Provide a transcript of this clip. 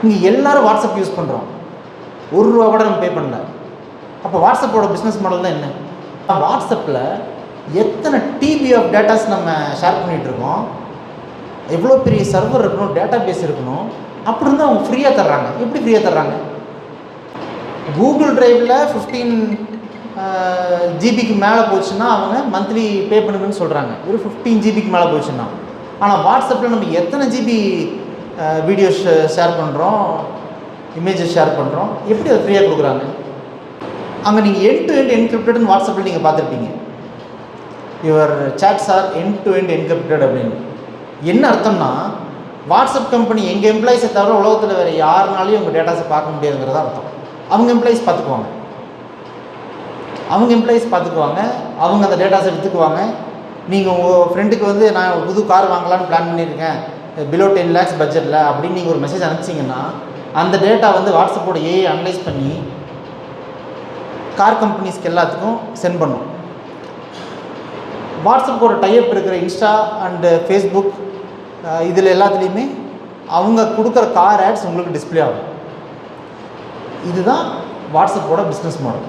இங்கே எல்லோரும் WhatsApp use பண்ணுறோம், ₹1 கூட நம்ம பே பண்ணல. அப்போ வாட்ஸ்அப்போட பிஸ்னஸ் மாடல் தான் என்ன? வாட்ஸ்அப்பில் எத்தனை டிபி ஆஃப் டேட்டாஸ் நம்ம ஷேர் பண்ணிகிட்ருக்கோம், எவ்வளோ பெரிய சர்வர் இருக்கணும், டேட்டா பேஸ் இருக்கணும். அப்படி இருந்தால் அவங்க ஃப்ரீயாக தர்றாங்க. எப்படி ஃப்ரீயாக தர்றாங்க? கூகுள் ட்ரைவில் 15 ஜிபிக்கு மேலே போச்சுன்னா அவங்க மந்த்லி பே பண்ணுங்கன்னு சொல்கிறாங்க. ஒரு 15 ஜிபிக்கு மேலே போச்சுன்னா. ஆனால் வாட்ஸ்அப்பில் நம்ம எத்தனை ஜிபி வீடியோஸ் ஷேர் பண்ணுறோம், இமேஜஸ் ஷேர் பண்ணுறோம், எப்படி அதை ஃப்ரீயாக கொடுக்குறாங்க? அங்கே நீங்கள் எண்ட் டு எண்ட் என்கிரிப்டட்னு வாட்ஸ்அப்பில் நீங்கள் பார்த்துருப்பீங்க. Your chats are end to end encrypted அப்படின்னு. என்ன அர்த்தம்னா, வாட்ஸ்அப் கம்பெனி எங்கள் எம்ப்ளாயிஸை தவிர உலகத்தில் வேறு யாருனாலையும் உங்கள் டேட்டாஸை பார்க்க முடியாதுங்கிறதா அர்த்தம். அவங்க எம்ப்ளாயிஸ் பார்த்துக்குவாங்க, அவங்க அந்த டேட்டாஸை எடுத்துக்குவாங்க. நீங்கள் உங்கள் ஃப்ரெண்டுக்கு வந்து நான் ஒரு புது கார் வாங்கலான்னு பிளான் பண்ணியிருக்கேன், பிலோ 10 lakhs பட்ஜெட்டில் அப்படின்னு நீங்கள் ஒரு மெசேஜ் அனுப்பிச்சிங்கன்னா அந்த டேட்டா வந்து வாட்ஸ்அப்போட ஏஐ அனலைஸ் பண்ணி கார் கம்பெனிஸ்க்கு எல்லாத்துக்கும் சென்ட் பண்ணும். வாட்ஸ்அப்போட டைப் இருக்கிற இன்ஸ்டா அண்டு ஃபேஸ்புக் இதில் எல்லாத்துலேயுமே அவங்க கொடுக்குற கார் ஆட்ஸ் உங்களுக்கு டிஸ்பிளே ஆகும். இதுதான் வாட்ஸ்அப்போட பிஸ்னஸ் மாடல்.